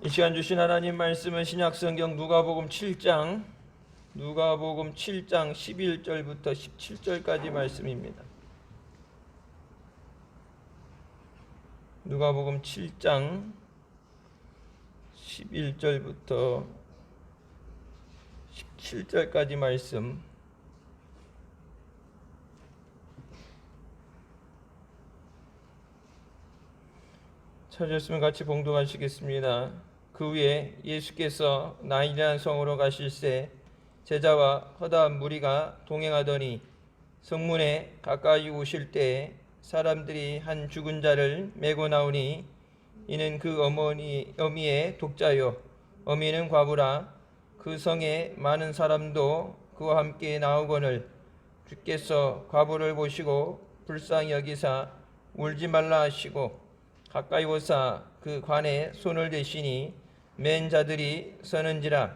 이 시간 주신 하나님 말씀은 신약성경 누가복음 7장 11절부터 17절까지 말씀입니다. 누가복음 7장 11절부터 17절까지 말씀. 찾으셨으면 같이 봉독하시겠습니다. 그 후에 예수께서 나인이라는 성으로 가실새 제자와 허다한 무리가 동행하더니 성문에 가까이 오실 때에 사람들이 한 죽은 자를 메고 나오니 이는 그 어미의 독자요 어미는 과부라. 그 성에 많은 사람도 그와 함께 나오거늘 주께서 과부를 보시고 불쌍히 여기사 울지 말라 하시고 가까이 오사 그 관에 손을 대시니 맨 자들이 서는지라.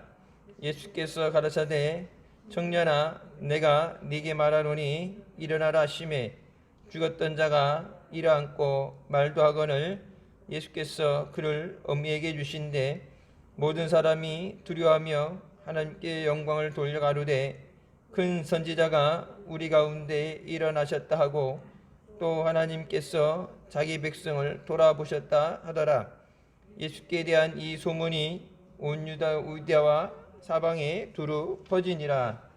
예수께서 가라사대 청년아 내가 네게 말하노니 일어나라 하시매 죽었던 자가 일어앉고 말도 하거늘 예수께서 그를 어미에게 주신대 모든 사람이 두려워하며 하나님께 영광을 돌려 가로되 큰 선지자가 우리 가운데 일어나셨다 하고 또 하나님께서 자기 백성을 돌아보셨다 하더라. 예수께 대한 이 소문이 온 유대와 사방에 두루 퍼지니라.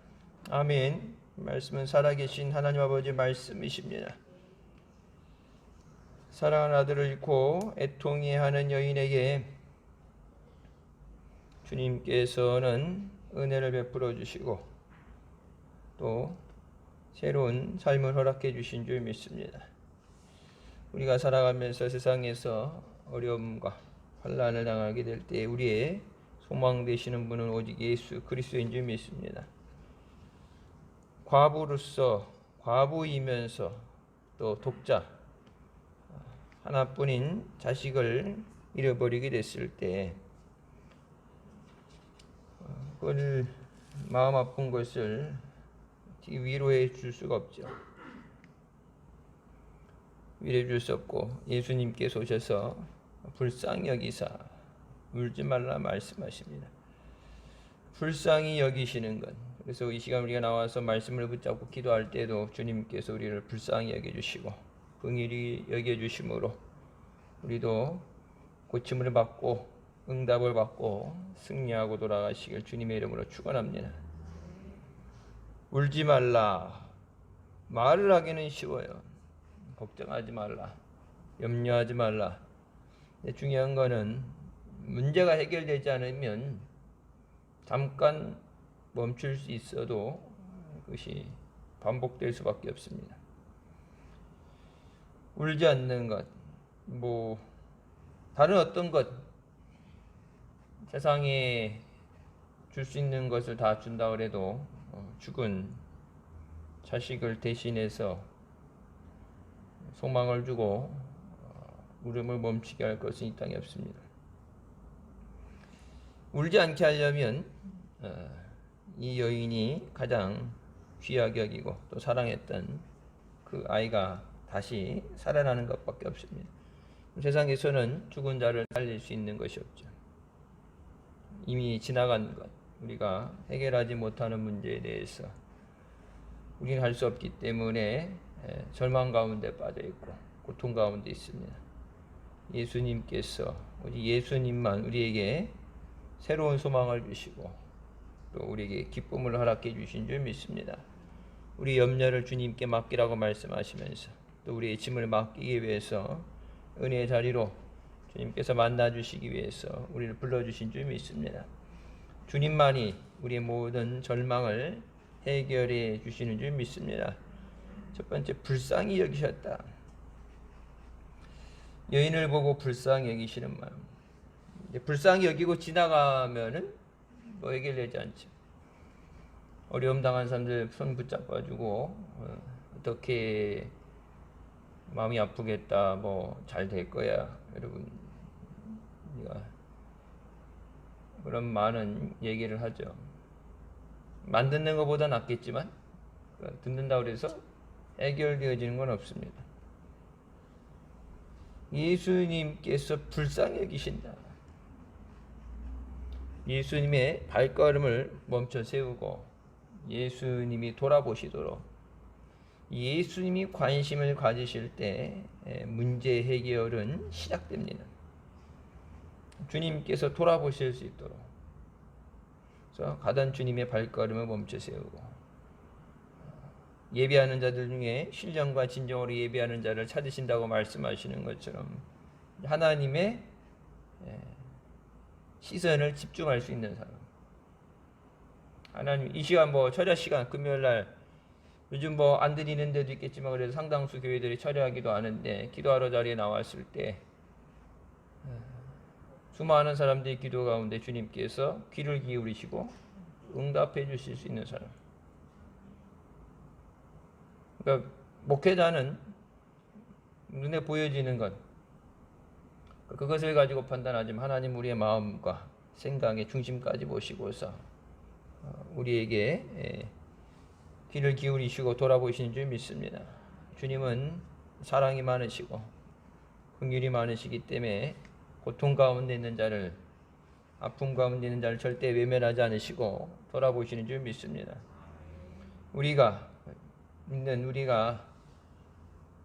아멘. 말씀은 살아계신 하나님 아버지 말씀이십니다. 사랑하는 아들을 잃고 애통해하는 여인에게 주님께서는 은혜를 베풀어 주시고 또 새로운 삶을 허락해 주신 줄 믿습니다. 우리가 살아가면서 세상에서 어려움과 환난을 당하게 될 때 우리의 소망 되시는 분은 오직 예수 그리스도인 줄 믿습니다. 과부로서 과부이면서 또 독자 하나뿐인 자식을 잃어버리게 됐을 때 그걸 마음 아픈 것을 위로해 줄 수가 없죠. 위로해 줄 수 없고 예수님께서 오셔서 불쌍히 여기사 울지 말라 말씀하십니다. 불쌍히 여기시는 것. 그래서 이 시간 우리가 나와서 말씀을 붙잡고 기도할 때도 주님께서 우리를 불쌍히 여겨주시고 긍휼히 여겨주심으로 우리도 고침을 받고 응답을 받고 승리하고 돌아가시길 주님의 이름으로 축원합니다. 울지 말라. 말을 하기는 쉬워요. 걱정하지 말라. 염려하지 말라. 근데 중요한 거는 문제가 해결되지 않으면 잠깐 멈출 수 있어도 그것이 반복될 수밖에 없습니다. 울지 않는 것, 다른 어떤 것, 세상에 줄 수 있는 것을 다 준다 그래도 죽은 자식을 대신해서 소망을 주고 울음을 멈추게 할 것은 이 땅에 없습니다. 울지 않게 하려면 이 여인이 가장 귀하게 여기고 또 사랑했던 그 아이가 다시 살아나는 것밖에 없습니다. 세상에서는 죽은 자를 살릴 수 있는 것이 없죠. 이미 지나간 것, 우리가 해결하지 못하는 문제에 대해서 우리는 할 수 없기 때문에 절망 가운데 빠져 있고 고통 가운데 있습니다. 예수님께서 오직 예수님만 우리에게 새로운 소망을 주시고 또 우리에게 기쁨을 허락해 주신 줄 믿습니다. 우리 염려를 주님께 맡기라고 말씀하시면서 또 우리의 짐을 맡기기 위해서 은혜의 자리로 주님께서 만나 주시기 위해서 우리를 불러주신 줄 믿습니다. 주님만이 우리의 모든 절망을 해결해 주시는 줄 믿습니다. 첫 번째, 불쌍히 여기셨다. 여인을 보고 불쌍히 여기시는 마음. 불쌍히 여기고 지나가면은 해결되지 않죠. 어려움 당한 사람들 손 붙잡아주고 어떻게 마음이 아프겠다, 잘 될 거야, 여러분. 우리가 그런 많은 얘기를 하죠. 만 듣는 것보다 낫겠지만 듣는다고 해서 해결되어지는 건 없습니다. 예수님께서 불쌍히 여기신다. 예수님의 발걸음을 멈춰 세우고 예수님이 돌아보시도록 예수님이 관심을 가지실 때 문제 해결은 시작됩니다. 주님께서 돌아보실 수 있도록 그래서 가던 주님의 발걸음을 멈춰 세우고 예배하는 자들 중에 신령과 진정으로 예배하는 자를 찾으신다고 말씀하시는 것처럼 하나님의 시선을 집중할 수 있는 사람. 하나님 이 시간 철야 시간 금요일날 요즘 안 드리는 데도 있겠지만 그래도 상당수 교회들이 철야하기도 하는데 기도하러 자리에 나왔을 때 수많은 사람들의 기도 가운데 주님께서 귀를 기울이시고 응답해 주실 수 있는 사람. 그러니까 목회자는 눈에 보여지는 것 그것을 가지고 판단하지만 하나님 우리의 마음과 생각의 중심까지 보시고서 우리에게 귀를 기울이시고 돌아보시는 줄 믿습니다. 주님은 사랑이 많으시고 긍휼이 많으시기 때문에 고통 가운데 있는 자를 아픔 가운데 있는 자를 절대 외면하지 않으시고 돌아보시는 줄 믿습니다. 우리가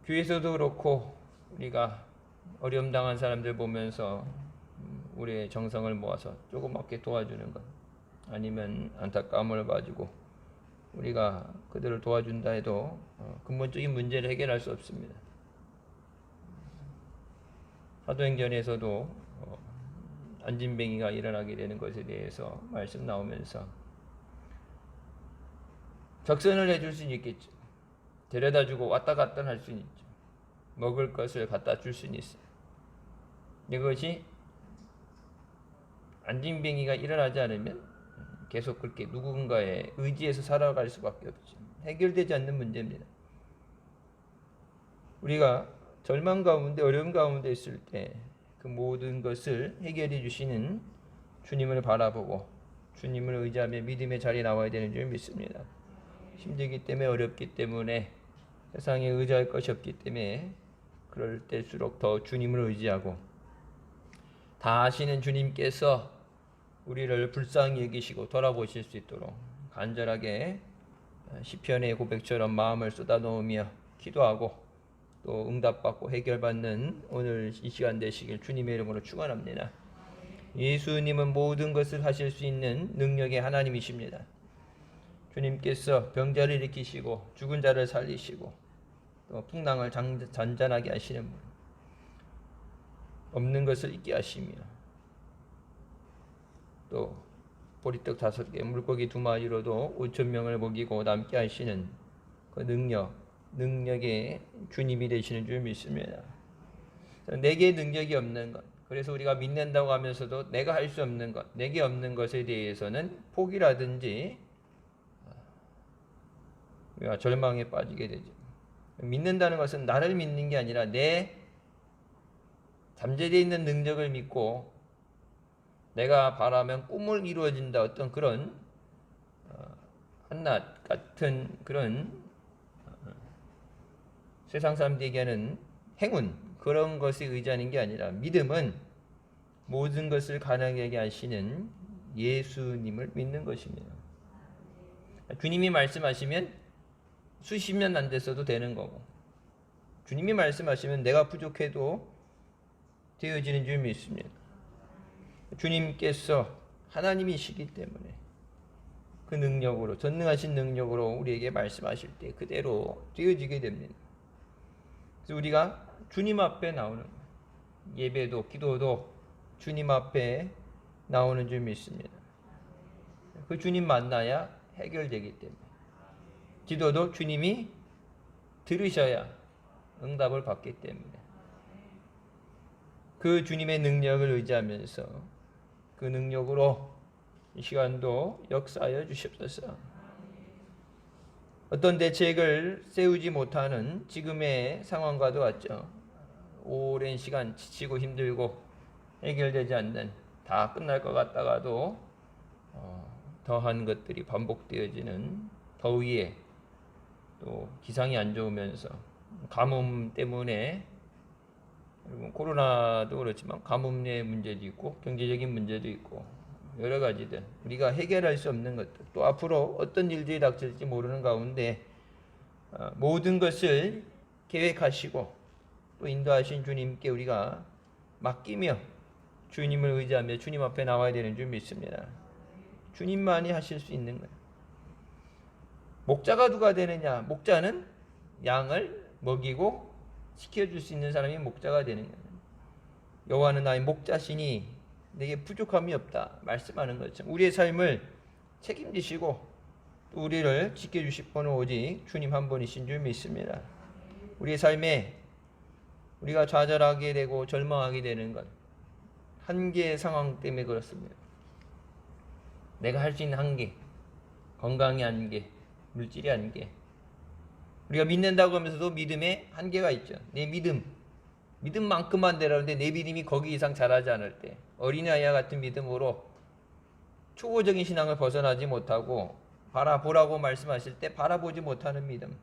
교회에서도 그렇고 우리가 어려움 당한 사람들 보면서 우리의 정성을 모아서 조그맣게 도와주는 것 아니면 안타까움을 가지고 우리가 그들을 도와준다 해도 근본적인 문제를 해결할 수 없습니다. 사도행전에서도 안진뱅이가 일어나게 되는 것에 대해서 말씀 나오면서 적선을 해줄 수는 있겠죠. 데려다주고 왔다 갔다 할 수는 있죠. 먹을 것을 갖다 줄 수는 있어요. 이것이 안진뱅이가 일어나지 않으면 계속 그렇게 누군가의 의지에서 살아갈 수밖에 없죠. 해결되지 않는 문제입니다. 우리가 절망 가운데 어려움 가운데 있을 때 그 모든 것을 해결해 주시는 주님을 바라보고 주님을 의지하며 믿음의 자리에 나와야 되는 줄 믿습니다. 힘들기 때문에 어렵기 때문에 세상에 의지할 것이 없기 때문에 그럴 때일수록 더 주님을 의지하고 다 아시는 주님께서 우리를 불쌍히 여기시고 돌아보실 수 있도록 간절하게 시편의 고백처럼 마음을 쏟아놓으며 기도하고 또 응답받고 해결받는 오늘 이 시간 되시길 주님의 이름으로 축원합니다. 예수님은 모든 것을 하실 수 있는 능력의 하나님이십니다. 주님께서 병자를 일으키시고 죽은 자를 살리시고 또 풍랑을 잔잔하게 하시는 분, 없는 것을 있게 하시며 또 보리떡 5개 물고기 2마리로도 5,000명을 먹이고 남게 하시는 그 능력의 주님이 되시는 줄 믿습니다. 내게 능력이 없는 것, 그래서 우리가 믿는다고 하면서도 내가 할 수 없는 것, 내게 없는 것에 대해서는 포기라든지 우리가 절망에 빠지게 되죠. 믿는다는 것은 나를 믿는 게 아니라 내 잠재되어 있는 능력을 믿고 내가 바라면 꿈을 이루어진다 어떤 그런 한낱 같은 그런 세상 사람들이 얘기하는 행운 그런 것에 의지하는 게 아니라 믿음은 모든 것을 가능하게 하시는 예수님을 믿는 것입니다. 주님이 말씀하시면 수십 년 안 됐어도 되는 거고 주님이 말씀하시면 내가 부족해도 되어지는 줄 믿습니다. 주님께서 하나님이시기 때문에 그 능력으로 전능하신 능력으로 우리에게 말씀하실 때 그대로 되어지게 됩니다. 그래서 우리가 주님 앞에 나오는 예배도 기도도 주님 앞에 나오는 줄 믿습니다. 그 주님 만나야 해결되기 때문에 기도도 주님이 들으셔야 응답을 받기 때문에 그 주님의 능력을 의지하면서 그 능력으로 이 시간도 역사하여 주시옵소서. 어떤 대책을 세우지 못하는 지금의 상황과도 같죠. 오랜 시간 지치고 힘들고 해결되지 않는 다 끝날 것 같다가도 더한 것들이 반복되어지는 더위에 또 기상이 안 좋으면서 가뭄 때문에 코로나도 그렇지만 가뭄의 문제도 있고 경제적인 문제도 있고 여러 가지들 우리가 해결할 수 없는 것들 또 앞으로 어떤 일들이 닥칠지 모르는 가운데 모든 것을 계획하시고 또 인도하신 주님께 우리가 맡기며 주님을 의지하며 주님 앞에 나와야 되는 줄 믿습니다. 주님만이 하실 수 있는 거예요. 목자가 누가 되느냐? 목자는 양을 먹이고 지켜줄 수 있는 사람이 목자가 되는 거예요. 여호와는 나의 목자시니 내게 부족함이 없다 말씀하는 것처럼 우리의 삶을 책임지시고 또 우리를 지켜주실 분은 오직 주님 한 분이신 줄 믿습니다. 우리의 삶에 우리가 좌절하게 되고 절망하게 되는 것 한계의 상황 때문에 그렇습니다. 내가 할 수 있는 한계, 건강의 한계, 물질의 한계. 우리가 믿는다고 하면서도 믿음에 한계가 있죠. 내 믿음만큼만 되라는데 내 믿음이 거기 이상 자라지 않을 때 어린아이와 같은 믿음으로 초보적인 신앙을 벗어나지 못하고 바라보라고 말씀하실 때 바라보지 못하는 믿음.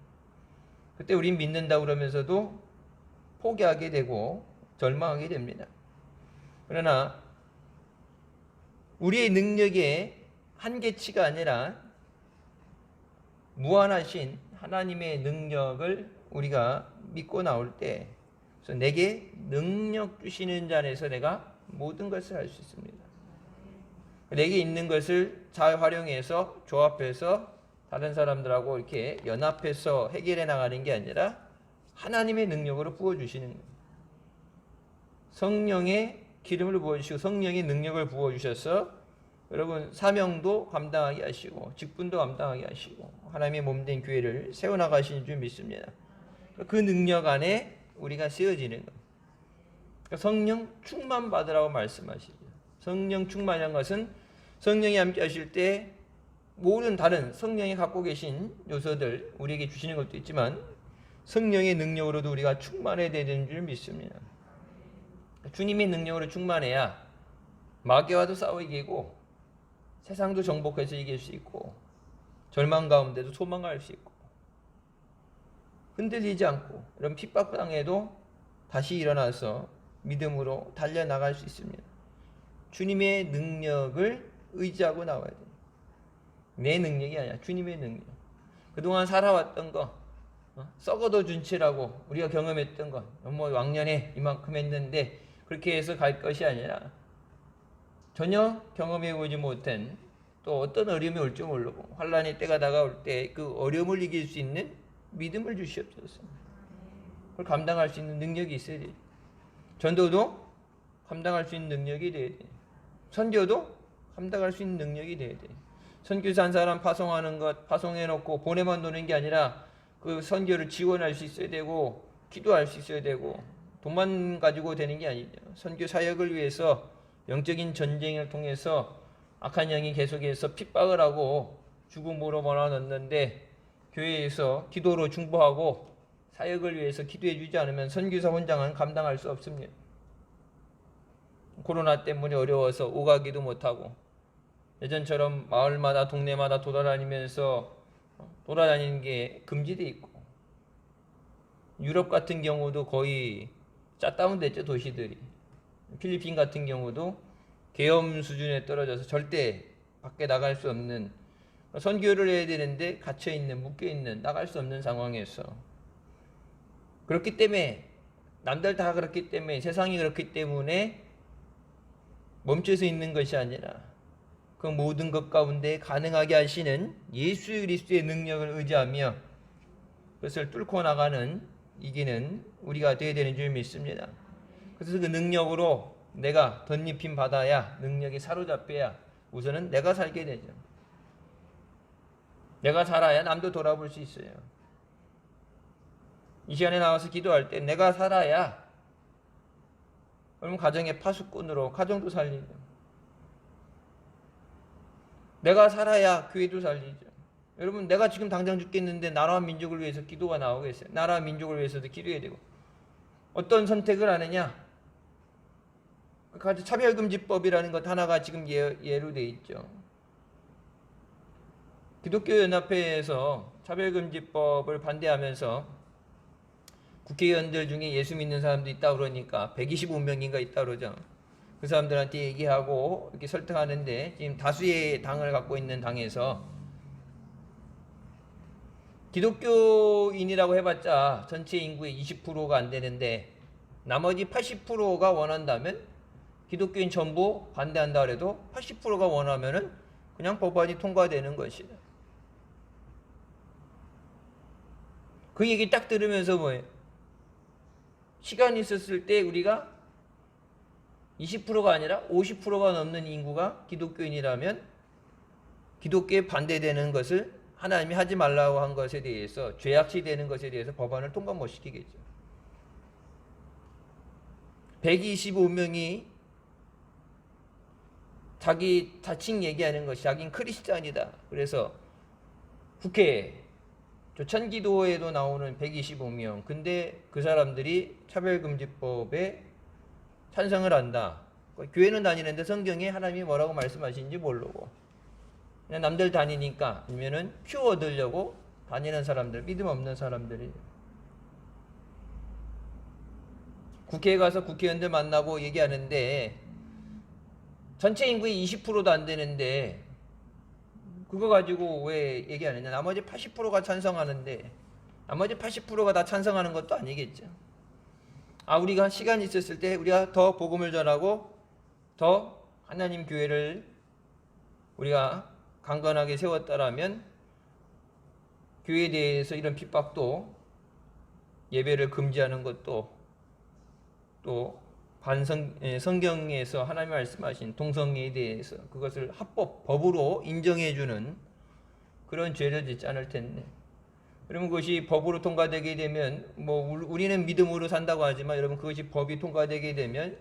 그때 우린 믿는다고 그러면서도 포기하게 되고 절망하게 됩니다. 그러나 우리의 능력의 한계치가 아니라 무한하신 하나님의 능력을 우리가 믿고 나올 때 그래서 내게 능력 주시는 자 안에서 내가 모든 것을 할 수 있습니다. 내게 있는 것을 잘 활용해서 조합해서 다른 사람들하고 이렇게 연합해서 해결해 나가는 게 아니라 하나님의 능력으로 부어주시는 거예요. 성령의 기름을 부어주시고 성령의 능력을 부어주셔서 여러분 사명도 감당하게 하시고 직분도 감당하게 하시고 하나님의 몸된 교회를 세워나가시는 줄 믿습니다. 그 능력 안에 우리가 세워지는 거예요. 그러니까 성령 충만 받으라고 말씀하시죠. 성령 충만한 것은 성령이 함께 하실 때 모든 다른 성령이 갖고 계신 요소들 우리에게 주시는 것도 있지만 성령의 능력으로도 우리가 충만해야 되는 줄 믿습니다. 주님의 능력으로 충만해야 마귀와도 싸워 이기고 세상도 정복해서 이길 수 있고 절망 가운데도 소망할 수 있고 흔들리지 않고 이런 핍박당해도 다시 일어나서 믿음으로 달려나갈 수 있습니다. 주님의 능력을 의지하고 나와야 돼요. 내 능력이 아니라 주님의 능력. 그동안 살아왔던 거 썩어도 준치라고 우리가 경험했던 거 뭐 왕년에 이만큼 했는데 그렇게 해서 갈 것이 아니라 전혀 경험해보지 못한 또 어떤 어려움이 올지 모르고 환난의 때가 다가올 때 그 어려움을 이길 수 있는 믿음을 주시옵소서. 그걸 감당할 수 있는 능력이 있어야 돼요. 전도도 감당할 수 있는 능력이 돼야 돼요. 선교도 감당할 수 있는 능력이 돼야 돼요. 선교사 한 사람 파송하는 것 파송해놓고 보내만 노는 게 아니라 그 선교를 지원할 수 있어야 되고 기도할 수 있어야 되고 돈만 가지고 되는 게 아니죠. 선교 사역을 위해서 영적인 전쟁을 통해서 악한 영이 계속해서 핍박을 하고 죽음으로 몰아넣는데 교회에서 기도로 중보하고 사역을 위해서 기도해 주지 않으면 선교사 혼자는 감당할 수 없습니다. 코로나 때문에 어려워서 오가기도 못하고 예전처럼 마을마다 동네마다 돌아다니면서 돌아다니는 게 금지돼 있고 유럽 같은 경우도 거의 샷다운 됐죠. 도시들이 필리핀 같은 경우도 계엄 수준에 떨어져서 절대 밖에 나갈 수 없는 선교를 해야 되는데 갇혀있는 묶여있는 나갈 수 없는 상황에서 그렇기 때문에 남들 다 그렇기 때문에 세상이 그렇기 때문에 멈춰서 있는 것이 아니라 그 모든 것 가운데 가능하게 하시는 예수 그리스도의 능력을 의지하며 그것을 뚫고 나가는 이기는 우리가 되어야 되는 줄 믿습니다. 그래서 그 능력으로 내가 덧입힘 받아야 능력이 사로잡혀야 우선은 내가 살게 되죠. 내가 살아야 남도 돌아볼 수 있어요. 이 시간에 나와서 기도할 때 내가 살아야 여러분 가정의 파수꾼으로 가정도 살리죠. 내가 살아야 교회도 살리죠. 여러분 내가 지금 당장 죽겠는데 나라와 민족을 위해서 기도가 나오겠어요. 나라와 민족을 위해서도 기도해야 되고 어떤 선택을 하느냐 차별금지법이라는 것 하나가 지금 예로 돼 있죠. 기독교연합회에서 차별금지법을 반대하면서 국회의원들 중에 예수 믿는 사람도 있다 그러니까 125명인가 있다 그러죠. 그 사람들한테 얘기하고 이렇게 설득하는데, 지금 다수의 당을 갖고 있는 당에서 기독교인이라고 해봤자 전체 인구의 20%가 안 되는데, 나머지 80%가 원한다면, 기독교인 전부 반대한다 그래도 80%가 원하면은 그냥 법안이 통과되는 것이다. 그 얘기 딱 들으면서 뭐예요? 시간이 있었을 때 우리가 20%가 아니라 50%가 넘는 인구가 기독교인이라면, 기독교에 반대되는 것을 하나님이 하지 말라고 한 것에 대해서, 죄악시 되는 것에 대해서 법안을 통과 못 시키겠죠. 125명이 자기 자칭 얘기하는 것이 자기는 크리스찬이다. 그래서 국회에 조찬기도에도 나오는 125명. 근데 그 사람들이 차별금지법에 찬성을 한다. 교회는 다니는데 성경에 하나님이 뭐라고 말씀하시는지 모르고 그냥 남들 다니니까, 아니면은 표 얻으려고 다니는 사람들, 믿음 없는 사람들이 국회에 가서 국회의원들 만나고 얘기하는데 전체 인구의 20%도 안 되는데 그거 가지고 왜 얘기 안 했냐? 나머지 80%가 찬성하는데, 나머지 80%가 다 찬성하는 것도 아니겠죠. 우리가 시간이 있었을 때 우리가 더 복음을 전하고 더 하나님 교회를 우리가 강건하게 세웠다라면, 교회에 대해서 이런 핍박도, 예배를 금지하는 것도, 또 성경에서 하나님이 말씀하신 동성애에 대해서 그것을 법으로 인정해주는 그런 죄를 짓지 않을 텐데, 그러면 그것이 법으로 통과되게 되면, 우리는 믿음으로 산다고 하지만 여러분, 그것이 법이 통과되게 되면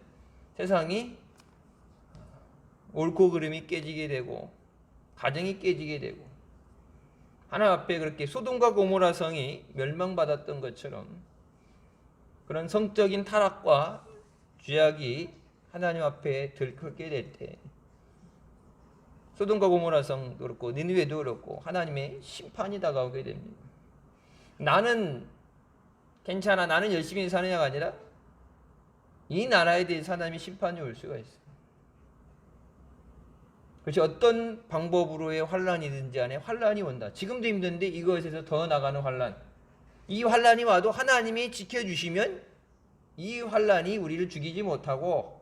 세상이 옳고 그름이 깨지게 되고 가정이 깨지게 되고, 하나님 앞에 그렇게 소돔과 고모라 성이 멸망받았던 것처럼 그런 성적인 타락과 죄악이 하나님 앞에 들끓게 될 때, 소돔과 고모라 성도 그렇고 니느웨도 그렇고 하나님의 심판이 다가오게 됩니다. 나는 괜찮아, 나는 열심히 사느냐가 아니라 이 나라에 대해서 하나님의 심판이 올 수가 있어요. 그렇지, 어떤 방법으로의 환란이든지 안에 환란이 온다. 지금도 힘든데 이것에서 더 나가는 환란, 이 환란이 와도 하나님이 지켜주시면 이 환란이 우리를 죽이지 못하고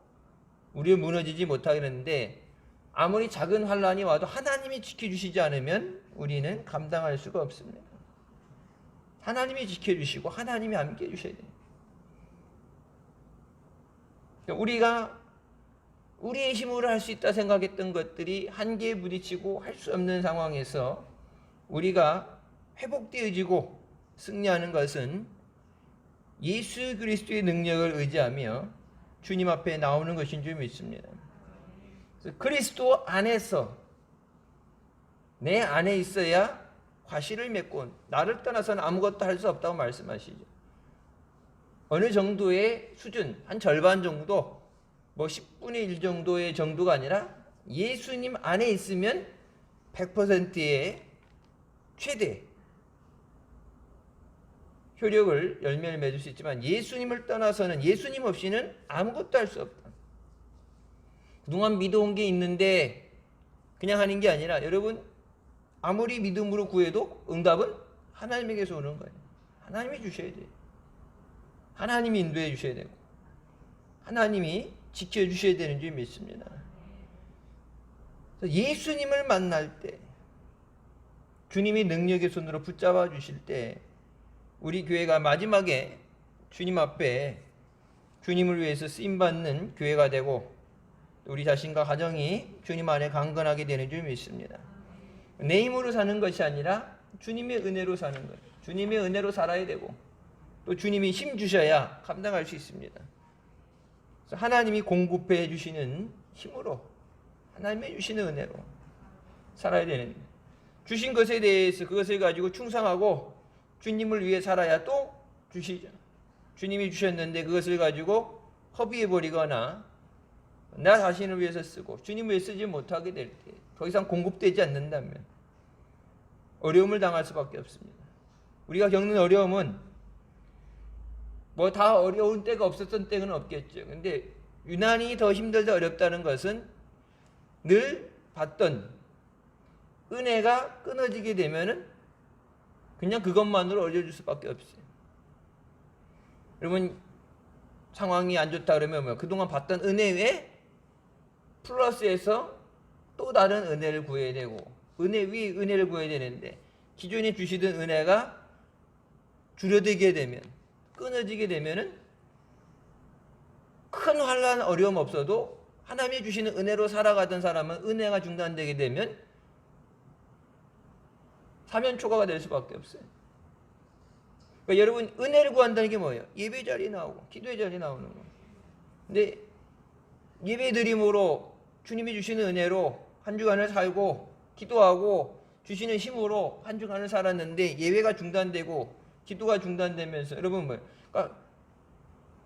우리를 무너지지 못하게 되는데, 아무리 작은 환란이 와도 하나님이 지켜주시지 않으면 우리는 감당할 수가 없습니다. 하나님이 지켜주시고 하나님이 함께 해주셔야 돼요. 우리가 우리의 힘으로 할 수 있다 생각했던 것들이 한계에 부딪히고 할 수 없는 상황에서 우리가 회복되어지고 승리하는 것은 예수 그리스도의 능력을 의지하며 주님 앞에 나오는 것인 줄 믿습니다. 그리스도 안에서, 내 안에 있어야 과실을 맺고 나를 떠나서는 아무것도 할 수 없다고 말씀하시죠. 어느 정도의 수준, 한 절반 정도, 10분의 1 정도의 정도가 아니라 예수님 안에 있으면 100%의 최대 효력을, 열매를 맺을 수 있지만, 예수님을 떠나서는, 예수님 없이는 아무것도 할 수 없다. 그동안 믿어온 게 있는데 그냥 하는 게 아니라, 여러분, 아무리 믿음으로 구해도 응답은 하나님에게서 오는 거예요. 하나님이 주셔야 돼요. 하나님이 인도해 주셔야 되고 하나님이 지켜주셔야 되는 줄 믿습니다. 예수님을 만날 때, 주님이 능력의 손으로 붙잡아 주실 때, 우리 교회가 마지막에 주님 앞에 주님을 위해서 쓰임받는 교회가 되고, 우리 자신과 가정이 주님 안에 강건하게 되는 줄 믿습니다. 내 힘으로 사는 것이 아니라 주님의 은혜로 사는 것, 주님의 은혜로 살아야 되고, 또 주님이 힘 주셔야 감당할 수 있습니다. 그래서 하나님이 공급해 주시는 힘으로, 하나님의 주시는 은혜로 살아야 되는, 주신 것에 대해서 그것을 가지고 충성하고 주님을 위해 살아야 또 주시죠. 주님이 주셨는데 그것을 가지고 허비해 버리거나 나 자신을 위해서 쓰고 주님을 위해 쓰지 못하게 될 때, 더 이상 공급되지 않는다면 어려움을 당할 수밖에 없습니다. 우리가 겪는 어려움은 다 어려운 때가 없었던 때는 없겠죠. 근데 유난히 더 힘들다 어렵다는 것은 늘 받던 은혜가 끊어지게 되면은 그냥 그것만으로 어려질 수밖에 없어요. 여러분 상황이 안 좋다 그러면 뭐 그동안 받던 은혜 외에 플러스해서 또 다른 은혜를 구해야 되고 은혜 위 은혜를 구해야 되는데 기존에 주시던 은혜가 줄어들게 되면 끊어지게 되면은 큰 환난 어려움 없어도 하나님이 주시는 은혜로 살아가던 사람은 은혜가 중단되게 되면 사면초가가 될 수밖에 없어요. 그러니까 여러분 은혜를 구한다는 게 뭐예요? 예배 자리 나오고 기도의 자리 나오는 거. 근데 예배 드림으로 주님이 주시는 은혜로 한 주간을 살고 기도하고 주시는 힘으로 한 주간을 살았는데 예배가 중단되고 기도가 중단되면서 여러분 뭐예요? 그러니까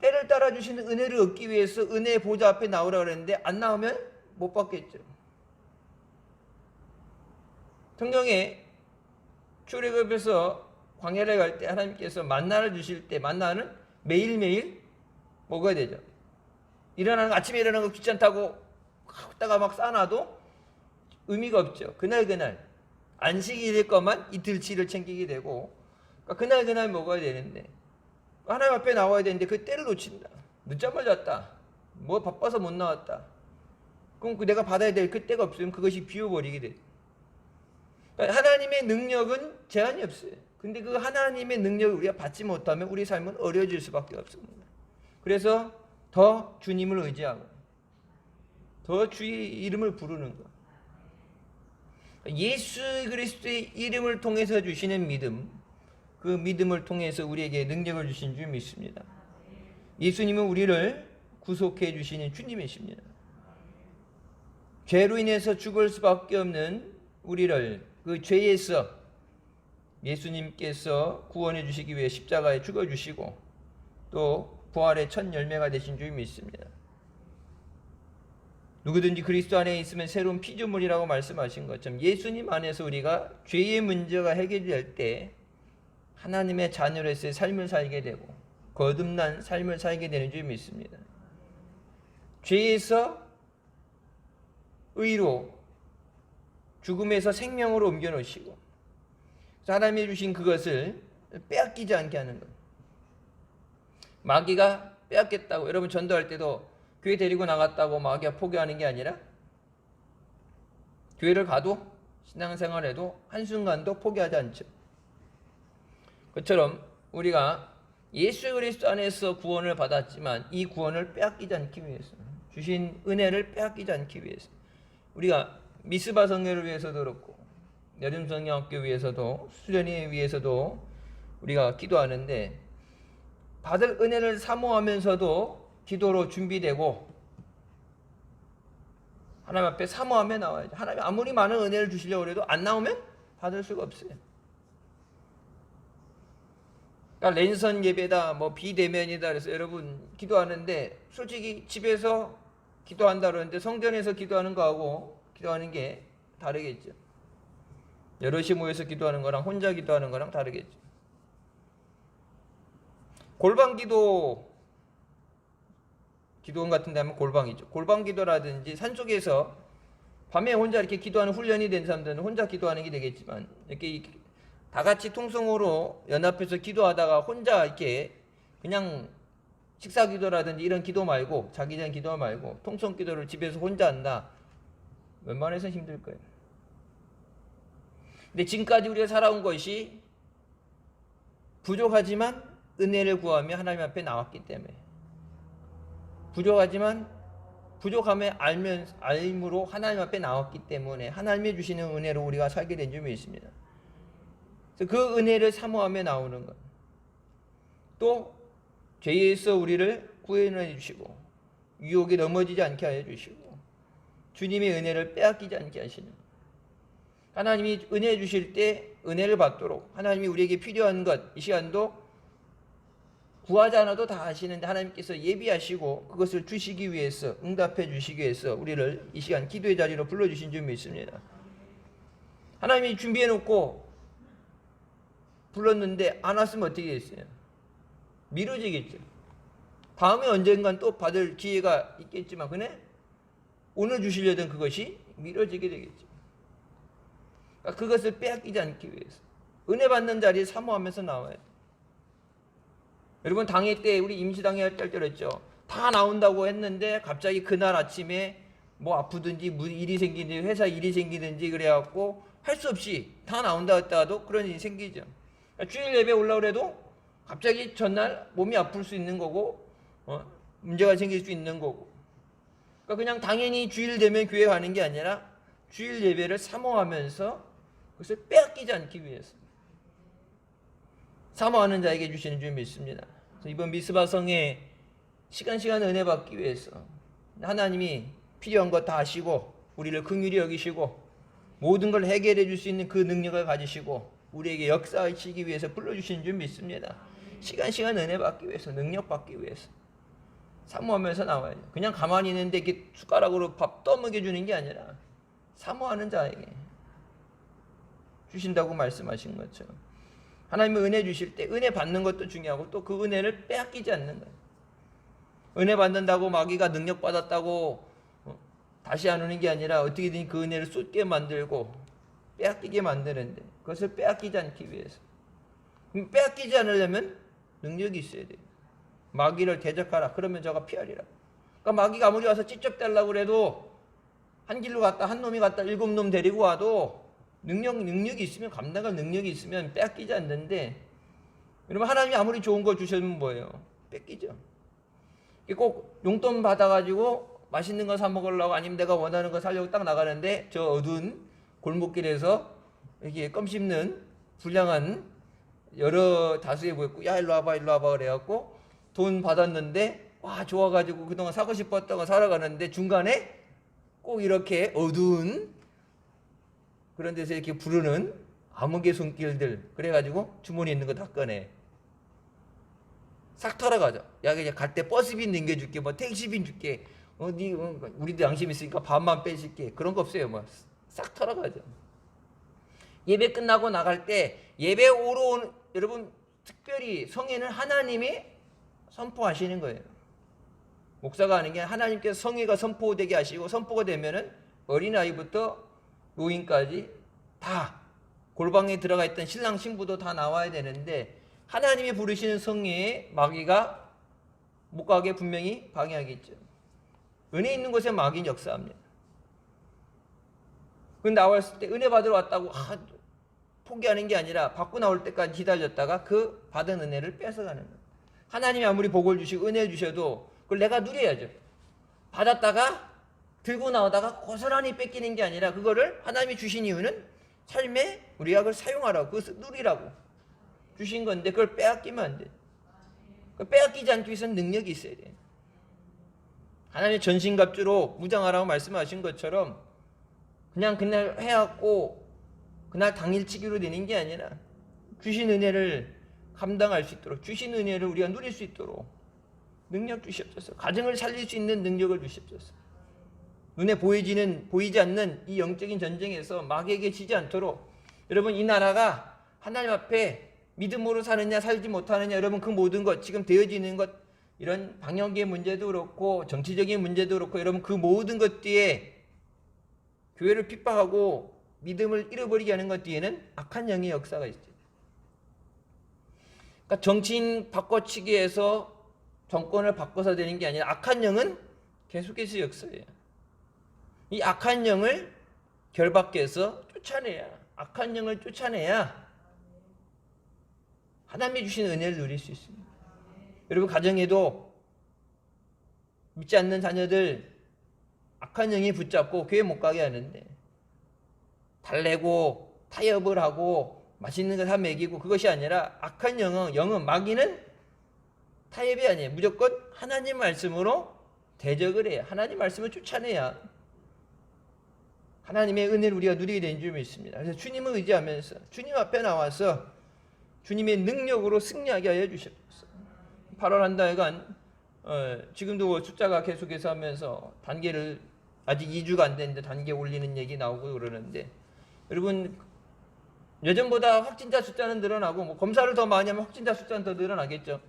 때를 따라 주시는 은혜를 얻기 위해서 은혜의 보좌 앞에 나오라 그랬는데 안 나오면 못 받겠죠. 성경에 출애굽에서 광야를 갈 때 하나님께서 만나를 주실 때 만나는 매일매일 먹어야 되죠. 아침에 일어나는 거 귀찮다고 갖다가 막 싸놔도 의미가 없죠. 그날 안식일일 것만 이틀치를 챙기게 되고 그러니까 그날 먹어야 되는데 하나님 앞에 나와야 되는데 그 때를 놓친다. 늦잠을 잤다. 뭐 바빠서 못 나왔다. 그럼 내가 받아야 될 그 때가 없으면 그것이 비워버리게 돼. 그러니까 하나님의 능력은 제한이 없어요. 근데 그 하나님의 능력을 우리가 받지 못하면 우리 삶은 어려워질 수밖에 없습니다. 그래서 더 주님을 의지하고 더 주의 이름을 부르는 것. 예수 그리스도의 이름을 통해서 주시는 믿음, 그 믿음을 통해서 우리에게 능력을 주신 줄 믿습니다. 예수님은 우리를 구속해 주시는 주님이십니다. 죄로 인해서 죽을 수밖에 없는 우리를 그 죄에서 예수님께서 구원해 주시기 위해 십자가에 죽어 주시고 또 부활의 첫 열매가 되신 줄 믿습니다. 누구든지 그리스도 안에 있으면 새로운 피조물이라고 말씀하신 것처럼 예수님 안에서 우리가 죄의 문제가 해결될 때 하나님의 자녀로서의 삶을 살게 되고 거듭난 삶을 살게 되는 줄 믿습니다. 죄에서 의로 죽음에서 생명으로 옮겨 놓으시고 하나님이 주신 그것을 빼앗기지 않게 하는 것. 마귀가 빼앗겠다고 여러분 전도할 때도 교회 데리고 나갔다고 마귀가 포기하는 게 아니라 교회를 가도 신앙생활에도 한순간도 포기하지 않죠. 그처럼 우리가 예수 그리스도 안에서 구원을 받았지만 이 구원을 빼앗기지 않기 위해서 주신 은혜를 빼앗기지 않기 위해서 우리가 미스바 성회를 위해서도 그렇고 여름 성경학교 위해서도 수련회 위해서도 우리가 기도하는데 받을 은혜를 사모하면서도 기도로 준비되고 하나님 앞에 사모하며 나와야죠. 하나님 아무리 많은 은혜를 주시려고 해도 안 나오면 받을 수가 없어요. 그러니까 랜선 예배다 뭐 비대면이다 그래서 여러분 기도하는데 솔직히 집에서 기도한다 그러는데 성전에서 기도하는 거하고 기도하는 게 다르겠죠. 여럿이 모여서 기도하는 거랑 혼자 기도하는 거랑 다르겠죠. 골방 기도원 같은 데 하면 골방이죠. 골방 기도라든지 산속에서 밤에 혼자 이렇게 기도하는 훈련이 된 사람들은 혼자 기도하는 게 되겠지만 이렇게 다 같이 통성으로 연합해서 기도하다가 혼자 이렇게 그냥 식사 기도라든지 이런 기도 말고 자기 전 기도 말고 통성 기도를 집에서 혼자 한다. 웬만해서 힘들 거예요. 근데 지금까지 우리가 살아온 것이 부족하지만 은혜를 구하며 하나님 앞에 나왔기 때문에 부족하지만 부족함에 알므로 하나님 앞에 나왔기 때문에 하나님이 주시는 은혜로 우리가 살게 된 점이 있습니다. 그래서 그 은혜를 사모하며 나오는 것. 또 죄에서 우리를 구원해 주시고 유혹에 넘어지지 않게 하여 주시고 주님의 은혜를 빼앗기지 않게 하시는 것. 하나님이 은혜 주실 때 은혜를 받도록 하나님이 우리에게 필요한 것 이 시간도 구하지 않아도 다 하시는데 하나님께서 예비하시고 그것을 주시기 위해서 응답해 주시기 위해서 우리를 이 시간 기도의 자리로 불러주신 줄 믿습니다. 하나님이 준비해 놓고 불렀는데 안 왔으면 어떻게 됐어요? 미뤄지겠죠. 다음에 언젠간 또 받을 기회가 있겠지만 그네 오늘 주시려던 그것이 미뤄지게 되겠죠. 그러니까 그것을 빼앗기지 않기 위해서 은혜 받는 자리에 사모하면서 나와야 돼. 여러분 당회 때 우리 임시당회 할 때 그랬죠. 다 나온다고 했는데 갑자기 그날 아침에 뭐 아프든지 일이 생기든지 회사 일이 생기든지 그래갖고 할 수 없이 다 나온다 했다가도 그런 일이 생기죠. 그러니까 주일 예배 올라오고 그래도 갑자기 전날 몸이 아플 수 있는 거고 문제가 생길 수 있는 거고. 그러니까 그냥 당연히 주일 되면 교회 가는 게 아니라 주일 예배를 사모하면서 그것을 빼앗기지 않기 위해서 사모하는 자에게 주시는 줄 믿습니다. 이번 미스바 성에 시간 은혜 받기 위해서 하나님이 필요한 것 다 아시고 우리를 긍휼히 여기시고 모든 걸 해결해 줄 수 있는 그 능력을 가지시고 우리에게 역사하시기 위해서 불러주시는 줄 믿습니다. 시간 은혜 받기 위해서 능력 받기 위해서 사모하면서 나와야 돼요. 그냥 가만히 있는데 이렇게 숟가락으로 밥 떠먹여 주는 게 아니라 사모하는 자에게 주신다고 말씀하신 것처럼 하나님은 은혜 주실 때 은혜 받는 것도 중요하고 또 그 은혜를 빼앗기지 않는 거예요. 은혜 받는다고 마귀가 능력 받았다고 다시 안 오는 게 아니라 어떻게든 그 은혜를 쏟게 만들고 빼앗기게 만드는데 그것을 빼앗기지 않기 위해서. 빼앗기지 않으려면 능력이 있어야 돼요. 마귀를 대적하라. 그러면 저가 피하리라. 그러니까 마귀가 아무리 와서 찝쩍대려고 그래도 한 길로 갔다 한 놈이 갔다 7놈 데리고 와도 능력이 있으면 감당할 능력이 있으면 빼앗기지 않는데 여러분 하나님이 아무리 좋은 걸 주시면 뭐예요? 뺏기죠. 꼭 용돈 받아가지고 맛있는 거 사 먹으려고 아니면 내가 원하는 거 사려고 딱 나가는데 저 어두운 골목길에서 이렇게 껌 씹는 불량한 여러 다수의 보였고 야 일로 와봐 그래갖고 돈 받았는데 와 좋아가지고 그동안 사고 싶었던 거 사러 가는데 중간에 꼭 이렇게 어두운 그런 데서 이렇게 부르는 암흑의 손길들 그래가지고 주머니에 있는 거 다 꺼내 싹 털어가죠. 야 그냥 갈 때 버스비 남겨줄게 뭐 택시비 줄게 우리도 양심 있으니까 반만 빼줄게 그런 거 없어요. 뭐 싹 털어가죠. 예배 끝나고 나갈 때 예배 오러 오는 여러분 특별히 성회는 하나님이 선포하시는 거예요. 목사가 하는 게 하나님께서 성회가 선포되게 하시고 선포가 되면은 어린아이부터 노인까지 다 골방에 들어가 있던 신랑 신부도 다 나와야 되는데 하나님이 부르시는 성회에 마귀가 못 가게 분명히 방해하겠죠. 은혜 있는 곳에 마귀는 역사합니다. 근데 나왔을 때 은혜 받으러 왔다고 포기하는 게 아니라 받고 나올 때까지 기다렸다가 그 받은 은혜를 뺏어가는 거예요. 하나님이 아무리 복을 주시고 은혜 주셔도 그걸 내가 누려야죠. 받았다가 들고 나오다가 고스란히 뺏기는 게 아니라 그거를 하나님이 주신 이유는 삶에 우리가 그걸 사용하라고 그것을 누리라고 주신 건데 그걸 빼앗기면 안 돼. 빼앗기지 않기 위해서는 능력이 있어야 돼. 하나님의 전신갑주로 무장하라고 말씀하신 것처럼 그냥 그날 해갖고 그날 당일치기로 되는 게 아니라 주신 은혜를 감당할 수 있도록 주신 은혜를 우리가 누릴 수 있도록 능력 주시옵소서. 가정을 살릴 수 있는 능력을 주시옵소서. 눈에 보이지 않는 이 영적인 전쟁에서 마귀에게 지지 않도록 여러분 이 나라가 하나님 앞에 믿음으로 사느냐 살지 못하느냐 여러분 그 모든 것 지금 되어지는 것 이런 방역의 문제도 그렇고 정치적인 문제도 그렇고 여러분 그 모든 것 뒤에 교회를 핍박하고 믿음을 잃어버리게 하는 것 뒤에는 악한 영의 역사가 있죠. 그러니까 정치인 바꿔치기해서 정권을 바꿔서 되는 게 아니라 악한 영은 계속해서 역사해요. 이 악한 영을 결박해서 쫓아내야 악한 영을 쫓아내야 하나님이 주신 은혜를 누릴 수 있습니다. 여러분 가정에도 믿지 않는 자녀들 악한 영이 붙잡고 교회 못 가게 하는데 달래고 타협을 하고 맛있는 거 다 먹이고 그것이 아니라 악한 영은 마귀는 타협이 아니에요. 무조건 하나님 말씀으로 대적을 해요. 하나님 말씀을 쫓아내야 하나님의 은혜를 우리가 누리게 되는 줄 믿습니다. 그래서 주님을 의지하면서 주님 앞에 나와서 주님의 능력으로 승리하게 하여 주시옵소서. 8월 한 달간 지금도 숫자가 계속해서 하면서 단계를 아직 2주가 안 됐는데 단계 올리는 얘기 나오고 그러는데 여러분 예전보다 확진자 숫자는 늘어나고 뭐 검사를 더 많이 하면 확진자 숫자는 더 늘어나겠죠.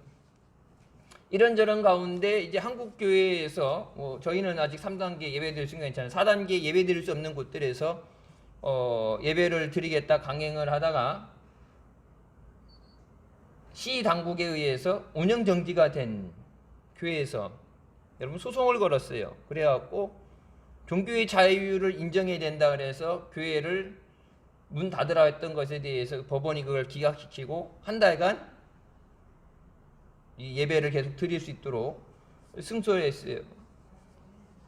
이런저런 가운데 이제 한국 교회에서 저희는 아직 3단계 예배드릴 수는 괜찮아요. 4단계 예배드릴 수 없는 곳들에서 예배를 드리겠다 강행을 하다가 시 당국에 의해서 운영 정지가 된 교회에서 여러분 소송을 걸었어요. 그래갖고 종교의 자유를 인정해야 된다 그래서 교회를 문 닫으라 했던 것에 대해서 법원이 그걸 기각시키고 한 달간 이 예배를 계속 드릴 수 있도록 승소를 했어요.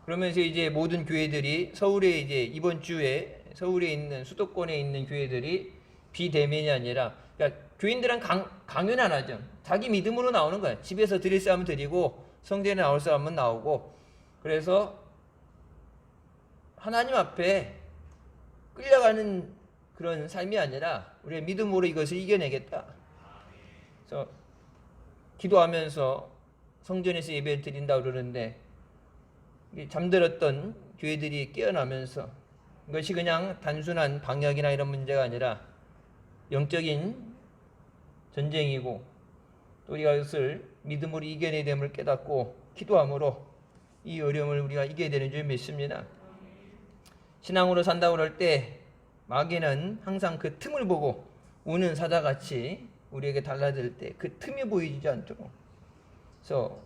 그러면서 이제 모든 교회들이 서울에 이제 이번 주에 서울에 있는 수도권에 있는 교회들이 비대면이 아니라 그러니까 교인들은 강요는 안 하죠. 자기 믿음으로 나오는 거예요. 집에서 드릴 사람은 드리고 성전에 나올 사람은 나오고 그래서 하나님 앞에 끌려가는 그런 삶이 아니라 우리의 믿음으로 이것을 이겨내겠다. 그래서 기도하면서 성전에서 예배를 드린다고 그러는데 잠들었던 교회들이 깨어나면서 이것이 그냥 단순한 방역이나 이런 문제가 아니라 영적인 전쟁이고 또 우리가 이것을 믿음으로 이겨내야 됨을 깨닫고 기도함으로 이 어려움을 우리가 이겨야 되는 줄 믿습니다. 신앙으로 산다고 그럴 때 마귀는 항상 그 틈을 보고 우는 사자같이 우리에게 달라들 때 그 틈이 보이지 않도록 그래서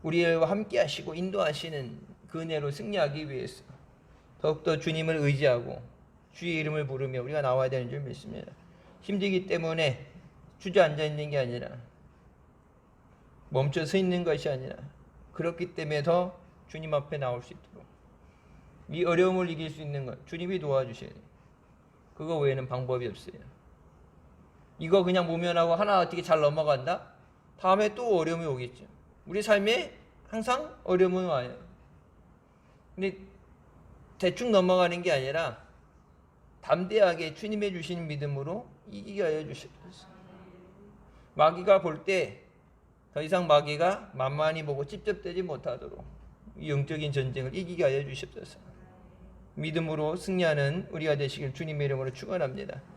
우리와 함께 하시고 인도하시는 그 은혜로 승리하기 위해서 더욱더 주님을 의지하고 주의 이름을 부르며 우리가 나와야 되는 줄 믿습니다. 힘들기 때문에 주저앉아 있는 게 아니라 멈춰 서 있는 것이 아니라 그렇기 때문에 더 주님 앞에 나올 수 있도록 이 어려움을 이길 수 있는 것 주님이 도와주셔야 돼요. 그거 외에는 방법이 없어요. 이거 그냥 모면하고 하나 어떻게 잘 넘어간다? 다음에 또 어려움이 오겠죠. 우리 삶에 항상 어려움은 와요. 근데 대충 넘어가는 게 아니라 담대하게 주님의 주신 믿음으로 이기게 하여 주시옵소서. 마귀가 볼 때 더 이상 마귀가 만만히 보고 찝찝대지 못하도록 이 영적인 전쟁을 이기게 하여 주시옵소서. 믿음으로 승리하는 우리가 되시길 주님의 이름으로 축원합니다.